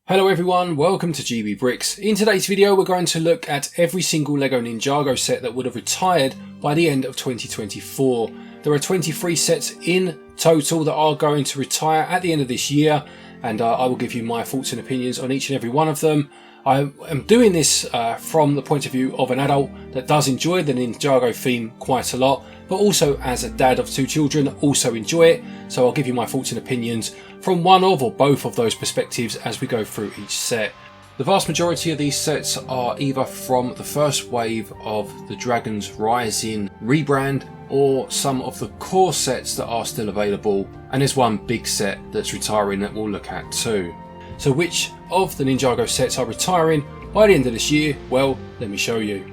Hello everyone, welcome to GB Bricks. In today's video we're going to look at every single LEGO Ninjago set that would have retired by the end of 2024. There are 23 sets in total that are going to retire at the end of this year, and I will give you my thoughts and opinions on each and every one of them. I am doing this from the point of view of an adult that does enjoy the Ninjago theme quite a lot, but also as a dad of two children also enjoy it, so I'll give you my thoughts and opinions from one of or both of those perspectives as we go through each set. The vast majority of these sets are either from the first wave of the Dragon's Rising rebrand or some of the core sets that are still available, and there's one big set that's retiring that we'll look at too. So which of the Ninjago sets are retiring by the end of this year? Well, let me show you.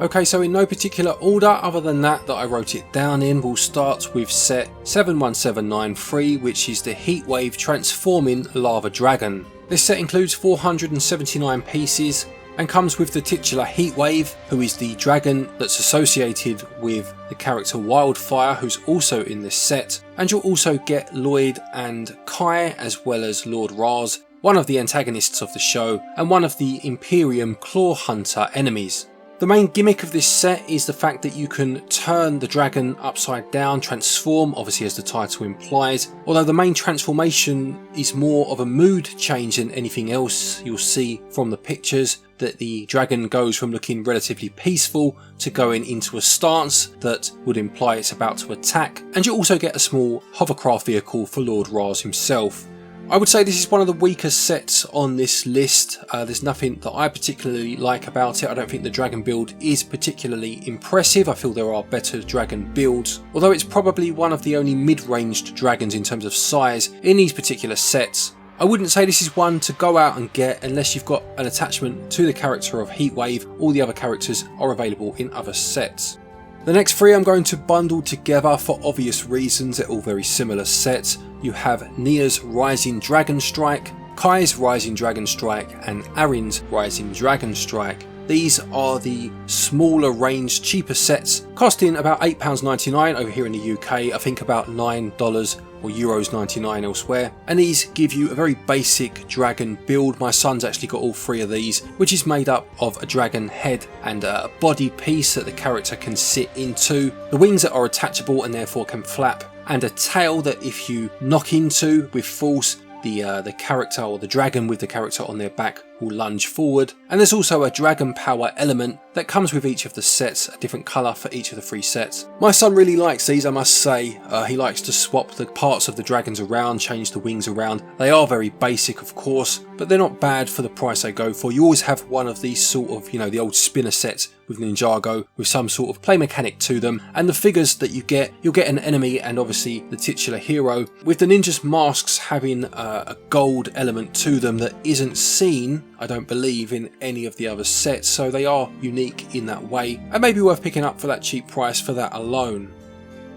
Okay, so in no particular order other than that I wrote it down in, we'll start with set 71793, which is the Heatwave Transforming Lava Dragon. This set includes 479 pieces and comes with the titular Heatwave, who is the dragon that's associated with the character Wildfire, who's also in this set. And you'll also get Lloyd and Kai, as well as Lord Raz, one of the antagonists of the show and one of the Imperium Claw Hunter enemies. The main gimmick of this set is the fact that you can turn the dragon upside down, transform, obviously as the title implies, although the main transformation is more of a mood change than anything else. You'll see from the pictures that the dragon goes from looking relatively peaceful to going into a stance that would imply it's about to attack, and you also get a small hovercraft vehicle for Lord Raz himself. I would say this is one of the weaker sets on this list. There's nothing that I particularly like about it. I don't think the dragon build is particularly impressive. I feel there are better dragon builds, although it's probably one of the only mid-ranged dragons in terms of size in these particular sets. I wouldn't say this is one to go out and get unless you've got an attachment to the character of Heatwave. All the other characters are available in other sets. The next three I'm going to bundle together for obvious reasons. They're all very similar sets. You have Nia's Rising Dragon Strike, Kai's Rising Dragon Strike and Arin's Rising Dragon Strike. These are the smaller range, cheaper sets, costing about £8.99 over here in the UK, I think about $9 or Euros 99 elsewhere, and these give you a very basic dragon build. My son's actually got all three of these, which is made up of a dragon head and a body piece that the character can sit into, the wings that are attachable and therefore can flap, and a tail that if you knock into with force, the character or the dragon with the character on their back will lunge forward. And there's also a dragon power element that comes with each of the sets, a different colour for each of the three sets. My son really likes these, I must say. He likes to swap the parts of the dragons around, change the wings around. They are very basic of course, but they're not bad for the price they go for. You always have one of these sort of, the old spinner sets with Ninjago with some sort of play mechanic to them, and the figures that you get, you'll get an enemy and obviously the titular hero, with the ninjas' masks having a gold element to them that isn't seen, I don't believe, in any of the other sets, so they are unique in that way and maybe worth picking up for that cheap price for that alone.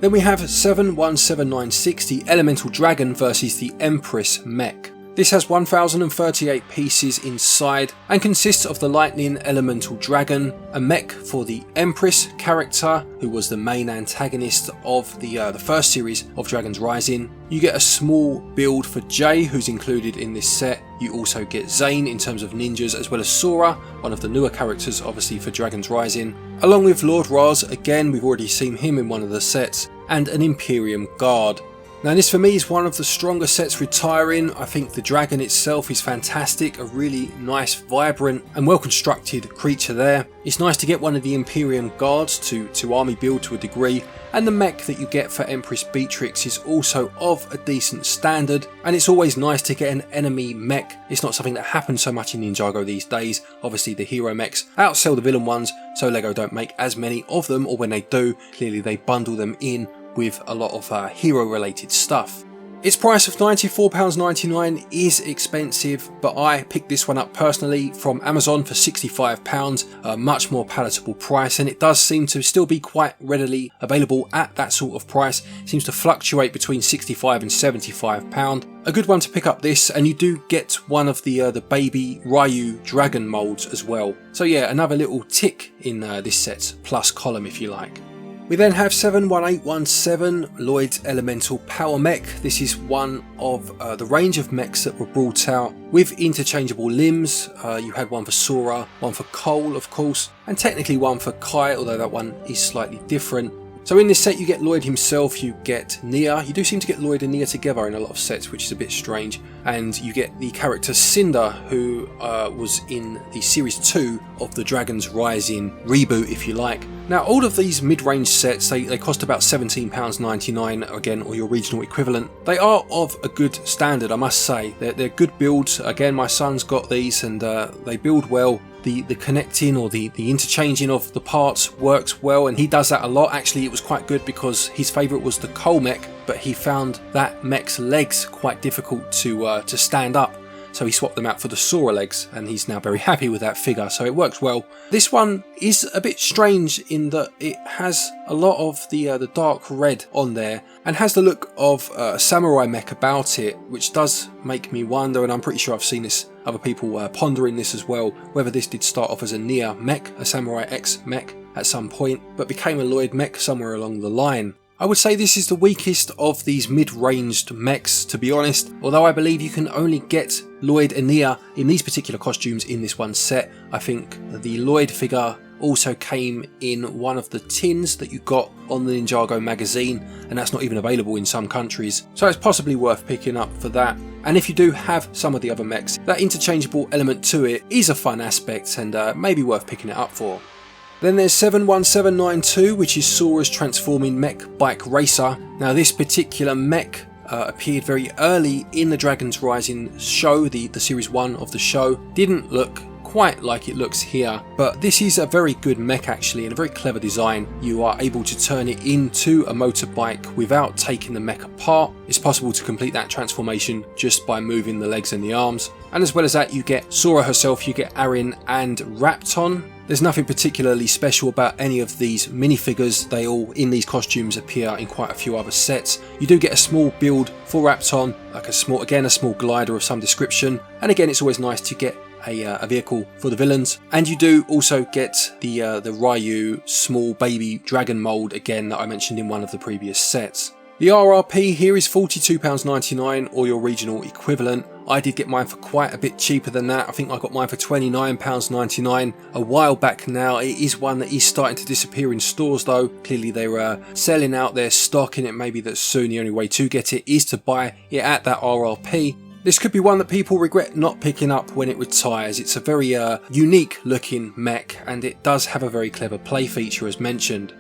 Then we have 717960 Elemental Dragon versus the Empress Mech. This has 1038 pieces inside and consists of the Lightning Elemental Dragon, a mech for the Empress character, who was the main antagonist of the first series of Dragon's Rising. You get a small build for Jay, who's included in this set. You also get Zane in terms of ninjas, as well as Sora, one of the newer characters obviously for Dragon's Rising, along with Lord Raz, again we've already seen him in one of the sets, and an Imperium Guard. Now this for me is one of the stronger sets retiring. I think the dragon itself is fantastic, a really nice, vibrant and well constructed creature there. It's nice to get one of the Imperium Guards to army build to a degree, and the mech that you get for Empress Beatrix is also of a decent standard, and it's always nice to get an enemy mech. It's not something that happens so much in Ninjago these days. Obviously the hero mechs outsell the villain ones, so LEGO don't make as many of them, or when they do, clearly they bundle them in with a lot of hero related stuff. Its price of £94.99 is expensive, but I picked this one up personally from Amazon for £65, a much more palatable price, and it does seem to still be quite readily available at that sort of price. It seems to fluctuate between £65 and £75. A good one to pick up this, and you do get one of the baby Ryu dragon molds as well. So yeah, another little tick in this set's plus column if you like. We then have 71817, Lloyd's Elemental Power Mech. This is one of the range of mechs that were brought out with interchangeable limbs. You had one for Sora, one for Cole of course, and technically one for Kai, although that one is slightly different. So in this set you get Lloyd himself, you get Nia. You do seem to get Lloyd and Nia together in a lot of sets, which is a bit strange. And you get the character Cinder, who was in the Series 2 of the Dragon's Rising reboot, if you like. Now all of these mid-range sets, they cost about £17.99, again, or your regional equivalent. They are of a good standard, I must say. They're good builds. Again, my son's got these and they build well. The connecting or the interchanging of the parts works well, and he does that a lot. Actually, it was quite good because his favourite was the Cole mech, but he found that mech's legs quite difficult to stand up. So he swapped them out for the Sora legs, and he's now very happy with that figure, so it works well. This one is a bit strange in that it has a lot of the dark red on there, and has the look of a samurai mech about it, which does make me wonder, and I'm pretty sure I've seen this, other people pondering this as well, whether this did start off as a Nia mech, a Samurai X mech at some point, but became a Lloyd mech somewhere along the line. I would say this is the weakest of these mid-ranged mechs, to be honest, although I believe you can only get Lloyd and Nia in these particular costumes in this one set. I think the Lloyd figure also came in one of the tins that you got on the Ninjago magazine, and that's not even available in some countries, so it's possibly worth picking up for that. And if you do have some of the other mechs, that interchangeable element to it is a fun aspect and maybe worth picking it up for. Then there's 71792, which is Sora's transforming mech bike racer. Now this particular mech appeared very early in the Dragon's Rising show, the series 1 of the show. Didn't look quite like it looks here, but this is a very good mech actually, and a very clever design. You are able to turn it into a motorbike without taking the mech apart. It's possible to complete that transformation just by moving the legs and the arms. And as well as that, you get Sora herself, you get Arin and Rapton. There's nothing particularly special about any of these minifigures. They all, in these costumes, appear in quite a few other sets. You do get a small build for Rapton, like a small glider of some description. And again, it's always nice to get a vehicle for the villains. And you do also get the Ryu small baby dragon mold again that I mentioned in one of the previous sets. The RRP here is £42.99 or your regional equivalent. I did get mine for quite a bit cheaper than that. I think I got mine for £29.99 a while back now. It is one that is starting to disappear in stores though. Clearly they're selling out their stock, and it may be that soon the only way to get it is to buy it at that RRP. This could be one that people regret not picking up when it retires. It's a very unique looking mech, and it does have a very clever play feature as mentioned.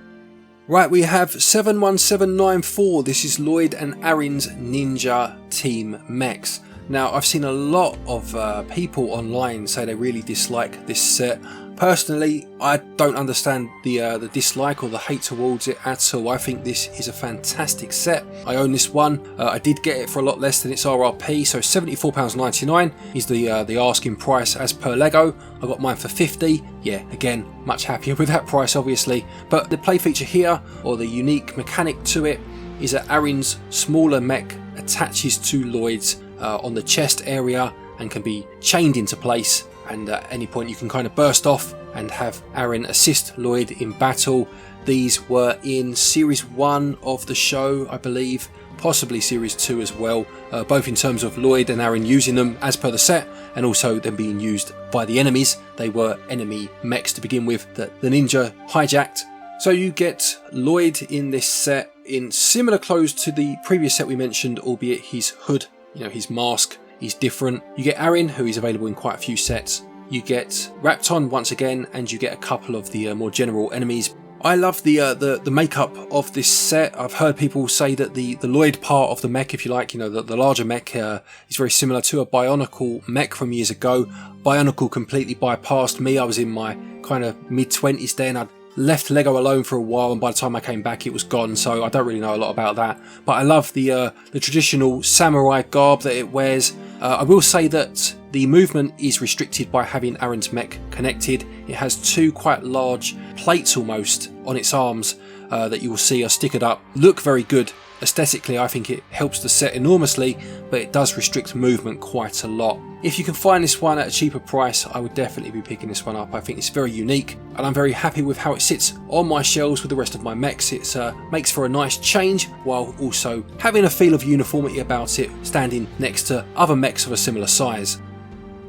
Right, we have 71794. This is Lloyd and Arin's Ninja Team Mechs. Now, I've seen a lot of people online say they really dislike this set. Personally, I don't understand the dislike or the hate towards it at all. I think this is a fantastic set. I own this one. I did get it for a lot less than its RRP, so £74.99 is the asking price as per LEGO. I got mine for £50. Yeah, again, much happier with that price obviously. But the play feature here, or the unique mechanic to it, is that Arin's smaller mech attaches to Lloyd's on the chest area and can be chained into place, and at any point you can kind of burst off and have Arin assist Lloyd in battle. These were in series 1 of the show, I believe, possibly series 2 as well, both in terms of Lloyd and Arin using them as per the set, and also them being used by the enemies. They were enemy mechs to begin with that the ninja hijacked. So you get Lloyd in this set in similar clothes to the previous set we mentioned, albeit his hood, his mask is different. You get Arin, who is available in quite a few sets. You get Rapton once again, and you get a couple of the more general enemies. I love the makeup of this set. I've heard people say that the Lloyd part of the mech, if you like, the larger mech is very similar to a Bionicle mech from years ago. Bionicle completely bypassed me. I was in my kind of mid-20s then. I'd left LEGO alone for a while, and by the time I came back it was gone, so I don't really know a lot about that. But I love the traditional samurai garb that it wears. I will say that the movement is restricted by having Arin's mech connected. It has two quite large plates almost on its arms that you will see are stickered up. Look very good Aesthetically, I think it helps the set enormously, but it does restrict movement quite a lot. If you can find this one at a cheaper price, I would definitely be picking this one up. I think it's very unique, and I'm very happy with how it sits on my shelves with the rest of my mechs. It makes for a nice change, while also having a feel of uniformity about it, standing next to other mechs of a similar size.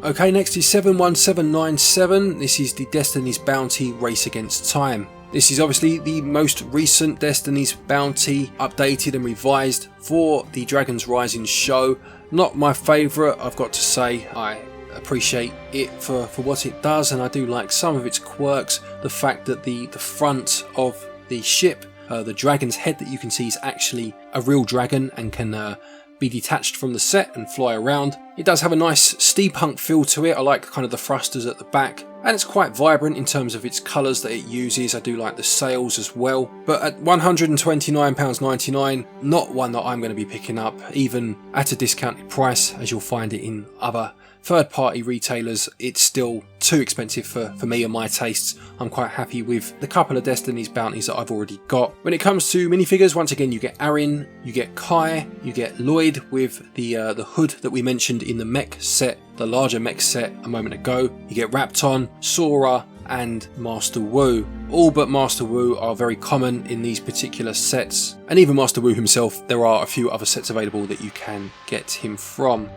Okay, next is 71797. This is the Destiny's Bounty Race Against Time. This is obviously the most recent Destiny's Bounty, updated and revised for the Dragon's Rising show. Not my favourite, I've got to say. I appreciate it for what it does, and I do like some of its quirks. The fact that the front of the ship, the dragon's head that you can see, is actually a real dragon and can be detached from the set and fly around. It does have a nice steampunk feel to it. I like kind of the thrusters at the back, and it's quite vibrant in terms of its colours that it uses. I do like the sails as well, but at £129.99, not one that I'm going to be picking up, even at a discounted price, as you'll find it in other third-party retailers. It's still too expensive for me and my tastes. I'm quite happy with the couple of Destiny's Bounties that I've already got. When it comes to minifigures, once again, you get Arin, you get Kai, you get Lloyd with the hood that we mentioned in the mech set, the larger mech set a moment ago. You get Rapton, Sora, and Master Wu. All but Master Wu are very common in these particular sets, and even Master Wu himself, there are a few other sets available that you can get him from.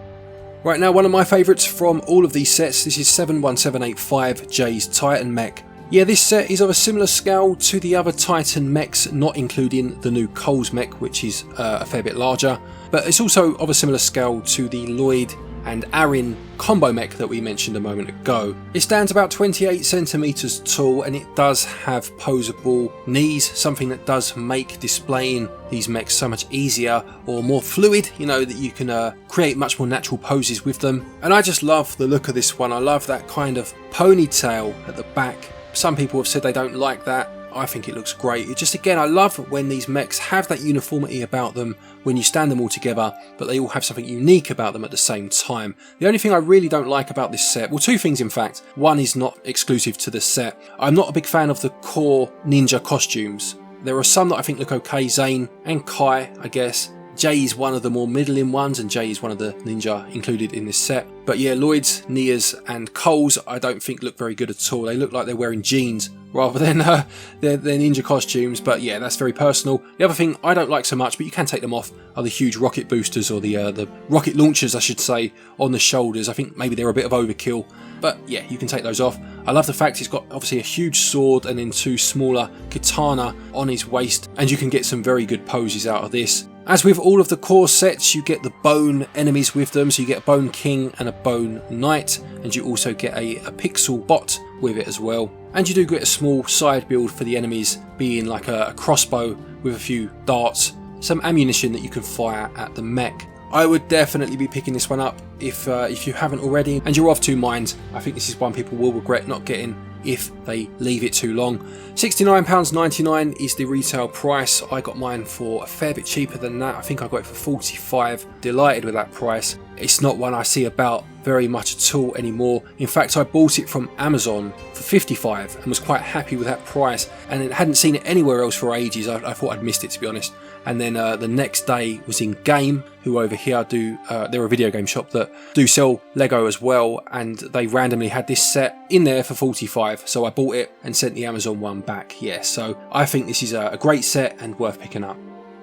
Right, now one of my favourites from all of these sets, this is 71785, Jay's Titan Mech. Yeah, this set is of a similar scale to the other Titan mechs, not including the new Cole's mech, which is a fair bit larger, but it's also of a similar scale to the Lloyd and Arin combo mech that we mentioned a moment ago. It stands about 28 centimeters tall, and it does have posable knees, something that does make displaying these mechs so much easier or more fluid, you know, that you can create much more natural poses with them. And I just love the look of this one. I love that kind of ponytail at the back. Some people have said they don't like that. I think it looks great. It just, again, I love when these mechs have that uniformity about them when you stand them all together, but they all have something unique about them at the same time. The only thing I really don't like about this set, well, two things in fact. One is not exclusive to the set. I'm not a big fan of the core ninja costumes. There are some that I think look okay, Zane and Kai, I guess. Jay is one of the more middling ones, and Jay is one of the ninja included in this set. But yeah, Lloyd's, Nia's and Cole's I don't think look very good at all. They look like they're wearing jeans rather than their ninja costumes, but yeah, that's very personal. The other thing I don't like so much, but you can take them off, are the huge rocket boosters, or the rocket launchers I should say, on the shoulders. I think maybe they're a bit of overkill, but yeah, you can take those off. I love the fact it's got obviously a huge sword and then two smaller katana on his waist, and you can get some very good poses out of this. As with all of the core sets, you get the bone enemies with them, so you get a bone king and a bone knight, and you also get a pixel bot with it as well. And you do get a small side build for the enemies, being like a crossbow with a few darts, some ammunition that you can fire at the mech. I would definitely be picking this one up if you haven't already, and you're of two minds. I think this is one people will regret not getting if they leave it too long. £69.99 is the retail price. I got mine for a fair bit cheaper than that. I think I got it for £45. Delighted with that price. It's not one I see about very much at all anymore. In fact, I bought it from Amazon for £55 and was quite happy with that price, and hadn't seen it anywhere else for ages. I thought I'd missed it, to be honest. And then the next day was in Game, who over here they're a video game shop that do sell Lego as well, and they randomly had this set in there for £45, so I bought it and sent the Amazon one back. Yeah, so I think this is a great set and worth picking up.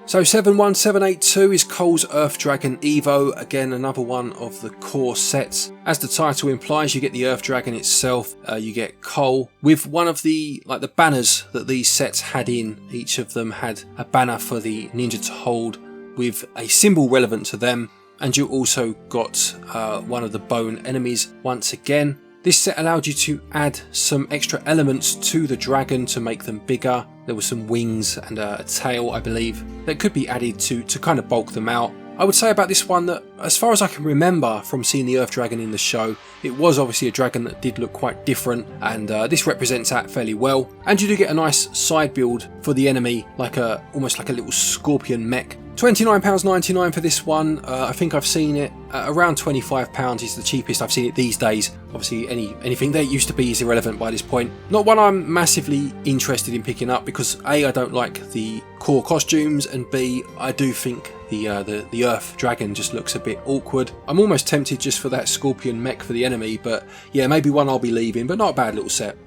So 71782 is Cole's Earth Dragon Evo, again another one of the core sets. As the title implies, you get the Earth Dragon itself, you get Cole with one of the banners that these sets had in. Each of them had a banner for the ninja to hold with a symbol relevant to them, and you also got one of the bone enemies once again. This set allowed you to add some extra elements to the dragon to make them bigger. There were some wings and a tail, I believe, that could be added to kind of bulk them out. I would say about this one that, as far as I can remember from seeing the Earth Dragon in the show, it was obviously a dragon that did look quite different, and this represents that fairly well. And you do get a nice side build for the enemy, like almost like a little scorpion mech. £29.99 for this one. I think I've seen it around £25 is the cheapest I've seen it these days. Obviously anything that used to be is irrelevant by this point. Not one I'm massively interested in picking up because A, I don't like the core costumes, and B, I do think the Earth Dragon just looks a bit awkward. I'm almost tempted just for that scorpion mech for the enemy, but yeah, maybe one I'll be leaving, but not a bad little set.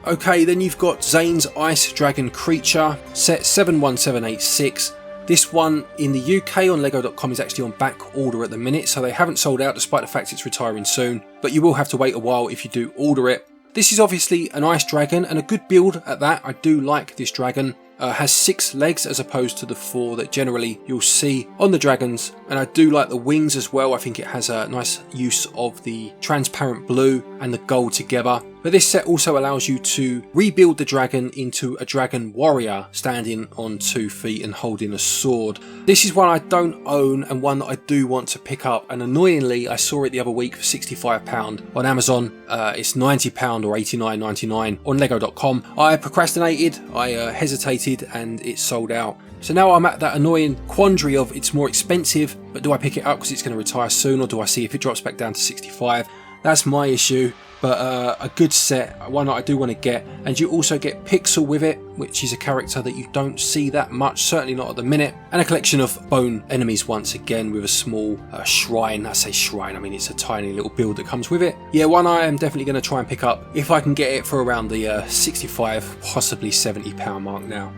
Okay, then you've got Zane's Ice Dragon Creature, set 71786. This one in the UK on lego.com is actually on back order at the minute, so they haven't sold out despite the fact it's retiring soon, but you will have to wait a while if you do order it. This is obviously an ice dragon, and a good build at that. I do like this dragon. Has 6 legs as opposed to the 4 that generally you'll see on the dragons, and I do like the wings as well. I think it has a nice use of the transparent blue and the gold together. But this set also allows you to rebuild the dragon into a dragon warrior standing on 2 feet and holding a sword. This is one I don't own and one that I do want to pick up, and annoyingly I saw it the other week for £65 on Amazon. It's £90 or $89.99 on lego.com. I procrastinated, I hesitated, and it sold out. So now I'm at that annoying quandary of it's more expensive, but do I pick it up because it's going to retire soon, or do I see if it drops back down to 65? That's my issue. But a good set, one that I do want to get. And you also get Pixel with it, which is a character that you don't see that much, certainly not at the minute. And a collection of bone enemies once again with a small shrine. I say shrine, I mean it's a tiny little build that comes with it. Yeah, one I am definitely going to try and pick up if I can get it for around the 65, possibly £70 mark now.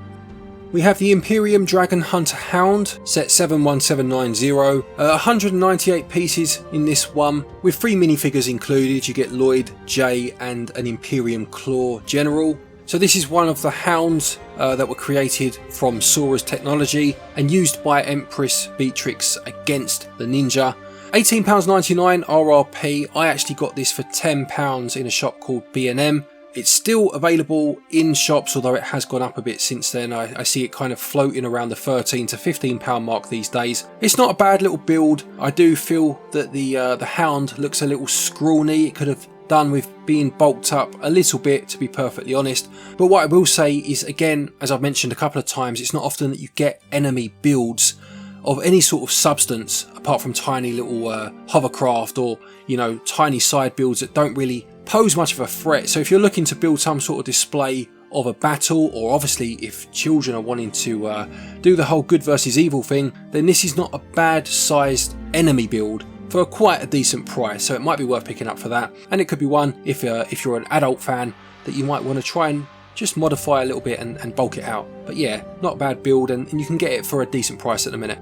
We have the Imperium Dragon Hunter Hound, set 71790, 198 pieces in this one, with 3 minifigures included. You get Lloyd, Jay and an Imperium Claw General. So this is one of the hounds that were created from Sora's technology and used by Empress Beatrix against the ninja. £18.99 RRP. I actually got this for £10 in a shop called B&M. It's still available in shops, although it has gone up a bit since then. I see it kind of floating around the £13 to £15 mark these days. It's not a bad little build. I do feel that the hound looks a little scrawny. It could have done with being bulked up a little bit, to be perfectly honest. But what I will say is, again, as I've mentioned a couple of times, it's not often that you get enemy builds of any sort of substance apart from tiny little hovercraft or, you know, tiny side builds that don't really pose much of a threat. So if you're looking to build some sort of display of a battle, or obviously if children are wanting to do the whole good versus evil thing, then this is not a bad sized enemy build for quite a decent price. So it might be worth picking up for that, and it could be one if you're an adult fan that you might want to try and just modify a little bit and bulk it out. But yeah, not a bad build, and you can get it for a decent price at the minute.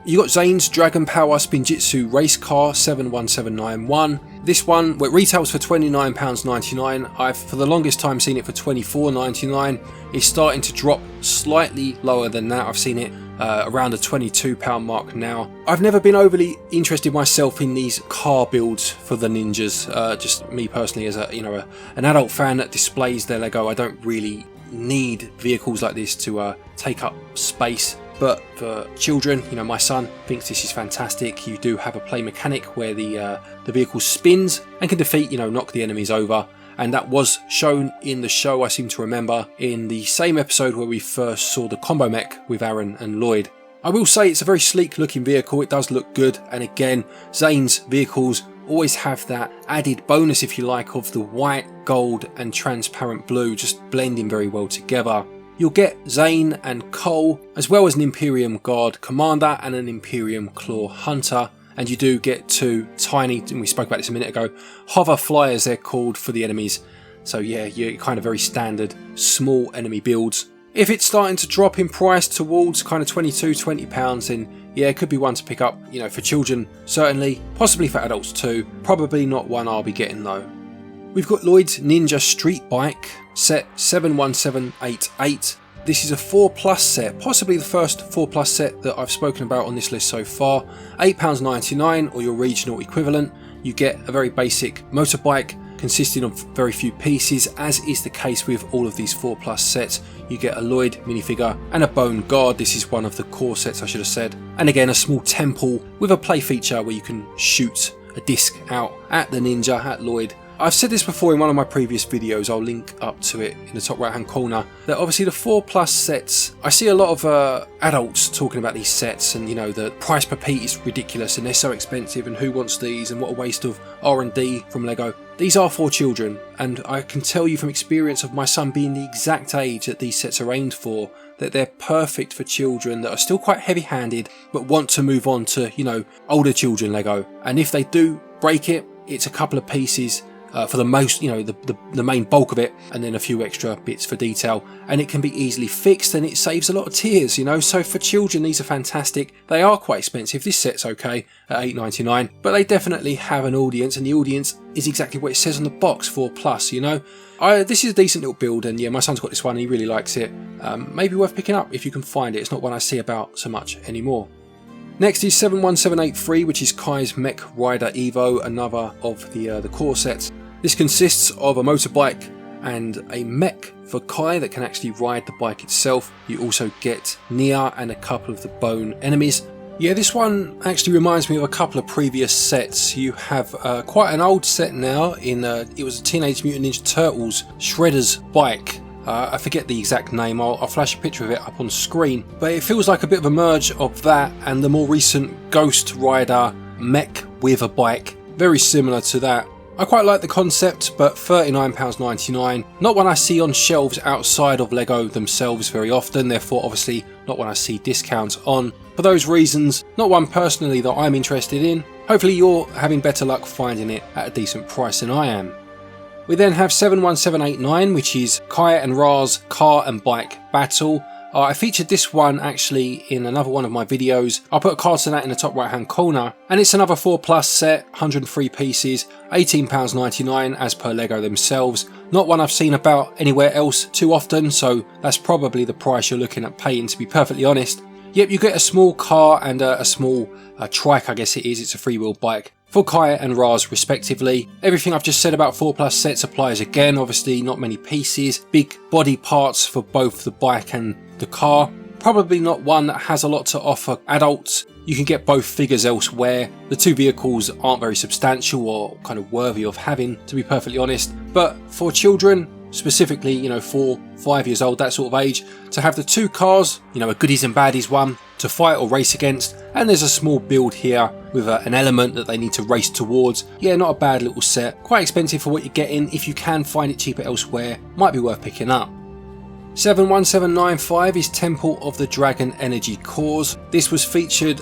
You got Zane's Dragon Power Spinjitzu Race Car 71791. This one, well, it retails for £29.99. I've for the longest time seen it for £24.99. It's starting to drop slightly lower than that. I've seen it around the £22 mark now. I've never been overly interested myself in these car builds for the ninjas. Just me personally, as an adult fan that displays their Lego, I don't really need vehicles like this to take up space. But for children, my son thinks this is fantastic. You do have a play mechanic where the vehicle spins and can defeat, knock the enemies over. And that was shown in the show, I seem to remember, in the same episode where we first saw the combo mech with Aaron and Lloyd. I will say it's a very sleek looking vehicle. It does look good. And again, Zane's vehicles always have that added bonus, if you like, of the white, gold and transparent blue just blending very well together. You'll get Zane and Cole, as well as an Imperium Guard Commander and an Imperium Claw Hunter. And you do get 2 tiny, and we spoke about this a minute ago, hover flyers they're called for the enemies. So yeah, you're kind of very standard small enemy builds. If it's starting to drop in price towards kind of £22-20, then yeah, it could be one to pick up, for children certainly, possibly for adults too. Probably not one I'll be getting though. We've got Lloyd's Ninja Street Bike, set 71788. This is a 4+ set, possibly the first 4+ set that I've spoken about on this list so far. £8.99 or your regional equivalent. You get a very basic motorbike consisting of very few pieces, as is the case with all of these 4+ sets. You get a Lloyd minifigure and a bone guard. This is one of the core sets, I should have said. And again, a small temple with a play feature where you can shoot a disc out at the ninja, at Lloyd. I've said this before in one of my previous videos, I'll link up to it in the top right hand corner, that obviously the 4+ sets, I see a lot of adults talking about these sets, and you know, the price per piece is ridiculous and they're so expensive and who wants these and what a waste of R&D from LEGO. These are for children, and I can tell you from experience of my son being the exact age that these sets are aimed for, that they're perfect for children that are still quite heavy-handed but want to move on to, you know, older children LEGO. And if they do break it, it's a couple of pieces for the most, you know, the main bulk of it, and then a few extra bits for detail, and it can be easily fixed and it saves a lot of tears, you know. So for children, these are fantastic. They are quite expensive. This set's okay at $8.99, but they definitely have an audience, and the audience is exactly what it says on the box, 4+, you know. This is a decent little build, and yeah, my son's got this one and he really likes it. Maybe worth picking up if you can find it. It's not one I see about so much anymore. Next is 71783, which is Kai's Mech Rider Evo, another of the core sets. This consists of a motorbike and a mech for Kai that can actually ride the bike itself. You also get Nia and a couple of the bone enemies. Yeah, this one actually reminds me of a couple of previous sets. You have quite an old set now in it was a Teenage Mutant Ninja Turtles Shredder's bike. I forget the exact name, I'll flash a picture of it up on screen, but it feels like a bit of a merge of that and the more recent Ghost Rider mech with a bike, very similar to that. I quite like the concept, but £39.99, not one I see on shelves outside of LEGO themselves very often, therefore obviously not one I see discounts on. For those reasons, not one personally that I'm interested in. Hopefully you're having better luck finding it at a decent price than I am. We then have 71789, which is Kai and Ra's car and bike battle. I featured this one actually in another one of my videos. I'll put a card to that in the top right hand corner. And it's another 4+ set, 103 pieces, £18.99 as per LEGO themselves. Not one I've seen about anywhere else too often, so that's probably the price you're looking at paying, to be perfectly honest. Yep, you get a small car and a small trike, I guess it is. It's a freewheel bike for Kai and Raz respectively. Everything I've just said about 4+ sets applies again. Obviously not many pieces, big body parts for both the bike and the car. Probably not one that has a lot to offer adults. You can get both figures elsewhere. The two vehicles aren't very substantial or kind of worthy of having, to be perfectly honest. But for children, specifically, you know, 4, 5 years old, that sort of age, to have the two cars, you know, a goodies and baddies one to fight or race against, and there's a small build here with an element that they need to race towards. Yeah, not a bad little set. Quite expensive for what you're getting. If you can find it cheaper elsewhere, might be worth picking up. 71795 is Temple of the Dragon Energy Cores. This was featured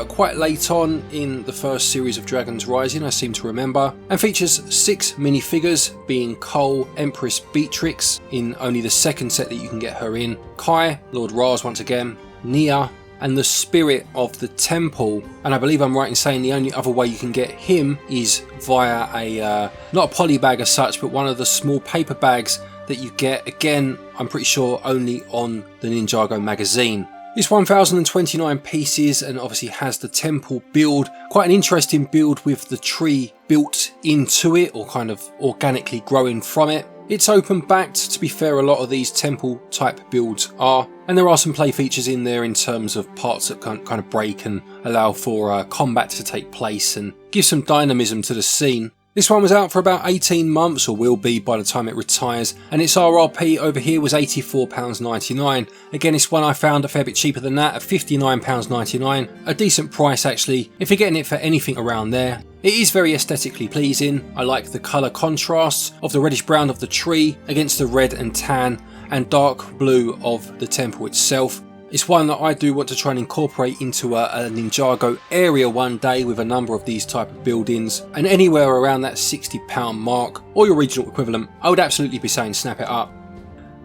quite late on in the first series of Dragons Rising, I seem to remember, and features 6 minifigures, being Cole, Empress Beatrix in only the second set that you can get her in, Kai, Lord Raz once again, Nia, and the Spirit of the Temple. And I believe I'm right in saying the only other way you can get him is via a, not a poly bag as such, but one of the small paper bags that you get, again, I'm pretty sure only on the Ninjago magazine. It's 1029 pieces and obviously has the temple build. Quite an interesting build with the tree built into it, or kind of organically growing from it. It's open backed, to be fair, a lot of these temple type builds are, and there are some play features in there in terms of parts that kind of break and allow for combat to take place and give some dynamism to the scene. This one was out for about 18 months, or will be by the time it retires, and its RRP over here was £84.99. Again, it's one I found a fair bit cheaper than that at £59.99. A decent price actually, if you're getting it for anything around there. It is very aesthetically pleasing. I like the colour contrasts of the reddish brown of the tree against the red and tan and dark blue of the temple itself. It's one that I do want to try and incorporate into a Ninjago area one day with a number of these type of buildings, and anywhere around that £60 mark or your regional equivalent, I would absolutely be saying snap it up.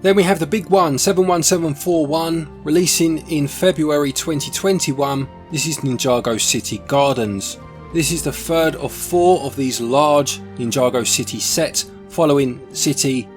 Then we have the big one, 71741, releasing in February 2021. This is Ninjago City Gardens. This is the third of 4 of these large Ninjago City sets, following City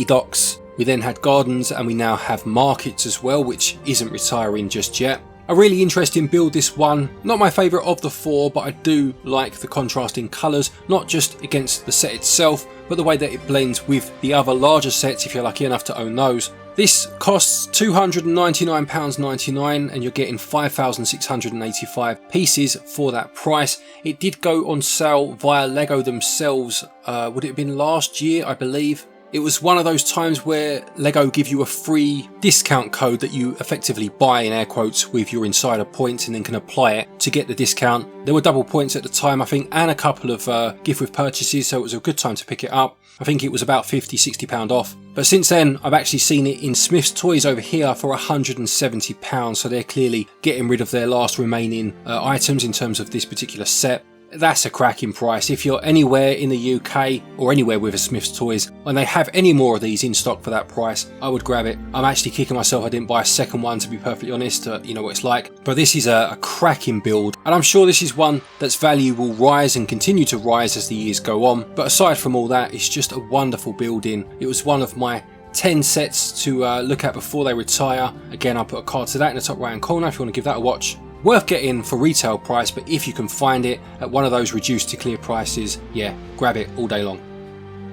Docks. We then had gardens, and we now have markets as well, which isn't retiring just yet. A really interesting build, this one. Not my favourite of the 4, but I do like the contrasting colours, not just against the set itself, but the way that it blends with the other larger sets if you're lucky enough to own those. This costs £299.99 and you're getting 5,685 pieces for that price. It did go on sale via LEGO themselves, would it have been last year, I believe. It was one of those times where LEGO give you a free discount code that you effectively buy, in air quotes, with your insider points and then can apply it to get the discount. There were double points at the time, I think, and a couple of gift with purchases, so it was a good time to pick it up. I think it was about £50–60 off. But since then, I've actually seen it in Smith's Toys over here for £170, so they're clearly getting rid of their last remaining items in terms of this particular set. That's a cracking price. If you're anywhere in the UK or anywhere with a Smith's Toys and they have any more of these in stock for that price, I would grab it. I'm actually kicking myself I didn't buy a second one, to be perfectly honest. You know what it's like. But this is a cracking build, and I'm sure this is one that's value will rise and continue to rise as the years go on. But aside from all that, it's just a wonderful building. It was one of my 10 sets to look at before they retire. Again, I'll put a card to that in the top right hand corner if you want to give that a watch. Worth getting for retail price, but if you can find it at one of those reduced to clear prices, yeah, grab it all day long.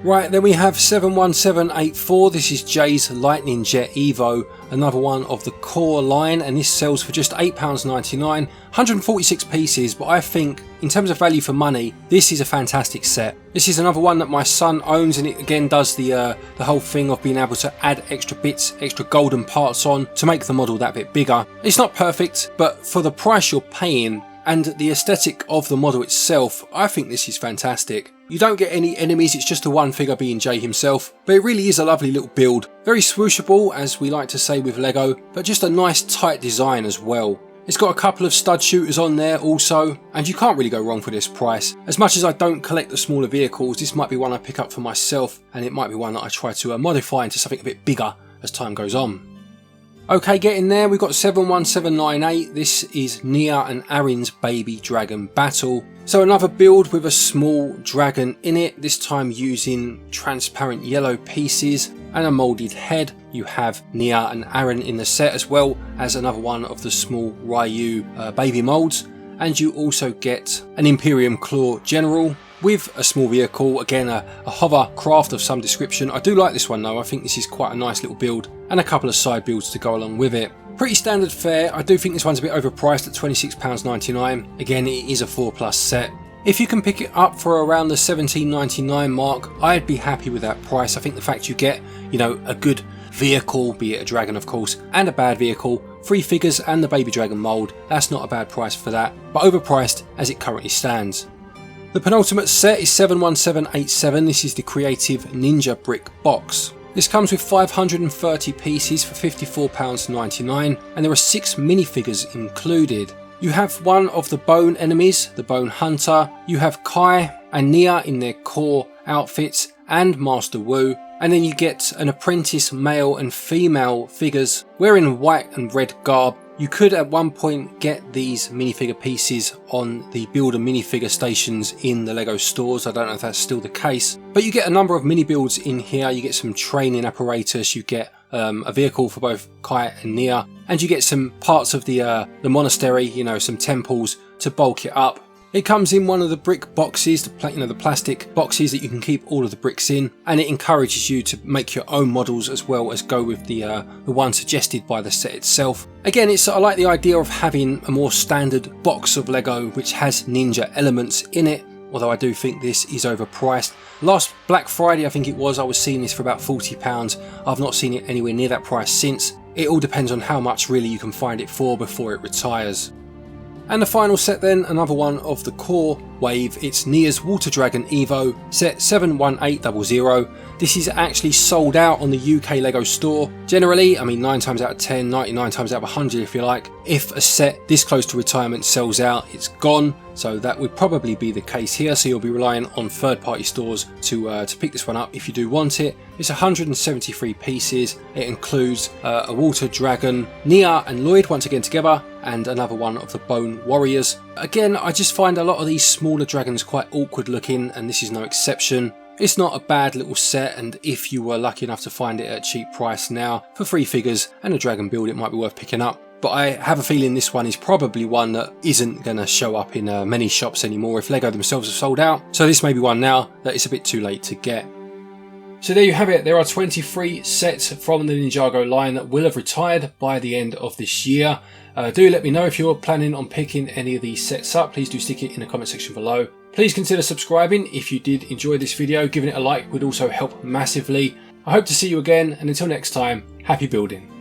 Right, then we have 71784. This is Jay's Lightning Jet Evo, another one of the core line, and this sells for just £8.99, 146 pieces, but I think in terms of value for money, this is a fantastic set. This is another one that my son owns, and it again does the whole thing of being able to add extra bits, extra golden parts on to make the model that bit bigger. It's not perfect, but for the price you're paying and the aesthetic of the model itself, I think this is fantastic. You don't get any enemies, it's just the one figure being Jay himself, but it really is a lovely little build. Very swooshable, as we like to say with LEGO, but just a nice tight design as well. It's got a couple of stud shooters on there also, and you can't really go wrong for this price. As much as I don't collect the smaller vehicles, this might be one I pick up for myself, and it might be one that I try to modify into something a bit bigger as time goes on. Okay, getting there, we've got 71798. This is Nia and Arin's Baby Dragon Battle. So another build with a small dragon in it, this time using transparent yellow pieces and a moulded head. You have Nia and Arin in the set, as well as another one of the small Ryu baby moulds. And you also get an Imperium Claw General with a small vehicle, again a hovercraft of some description. I do like this one though, I think this is quite a nice little build, and a couple of side builds to go along with it. Pretty standard fare. I do think this one's a bit overpriced at £26.99. Again, it is a 4+ set. If you can pick it up for around the £17.99 mark, I'd be happy with that price. I think the fact you get, you know, a good vehicle, be it a dragon of course, and a bad vehicle, 3 figures and the baby dragon mould, that's not a bad price for that, but overpriced as it currently stands. The penultimate set is 71787. This is the Creative Ninja Brick Box. This comes with 530 pieces for £54.99, and there are 6 minifigures included. You have one of the bone enemies, the Bone Hunter. You have Kai and Nia in their core outfits, and Master Wu. And then you get an apprentice male and female figures wearing white and red garb. You could at one point get these minifigure pieces on the builder minifigure stations in the LEGO stores. I don't know if that's still the case, but you get a number of mini builds in here. You get some training apparatus, you get a vehicle for both Kai and Nia, and you get some parts of the monastery, you know, some temples to bulk it up. It comes in one of the brick boxes, the plastic boxes that you can keep all of the bricks in, and it encourages you to make your own models as well as go with the one suggested by the set itself. Again, I like the idea of having a more standard box of LEGO which has ninja elements in it, although I do think this is overpriced. Last Black Friday, I think it was, I was seeing this for about £40. I've not seen it anywhere near that price since. It all depends on how much really you can find it for before it retires. And the final set then, another one of the core wave, it's Nia's Water Dragon Evo, set 71800. This is actually sold out on the UK LEGO store. Generally, I mean 9 times out of 10, 99 times out of 100 if you like, if a set this close to retirement sells out, it's gone. So that would probably be the case here, so you'll be relying on third-party stores to pick this one up if you do want it. It's 173 pieces. It includes a water dragon, Nia and Lloyd once again together, and another one of the Bone Warriors. Again, I just find a lot of these smaller dragons quite awkward looking, and this is no exception. It's not a bad little set, and if you were lucky enough to find it at a cheap price now, for 3 figures and a dragon build, it might be worth picking up. but I have a feeling this one is probably one that isn't going to show up in many shops anymore if LEGO themselves have sold out. So this may be one now that it's a bit too late to get. So there you have it. There are 23 sets from the Ninjago line that will have retired by the end of this year. Do let me know if you're planning on picking any of these sets up. Please do stick it in the comment section below. Please consider subscribing if you did enjoy this video. Giving it a like would also help massively. I hope to see you again, and until next time, happy building.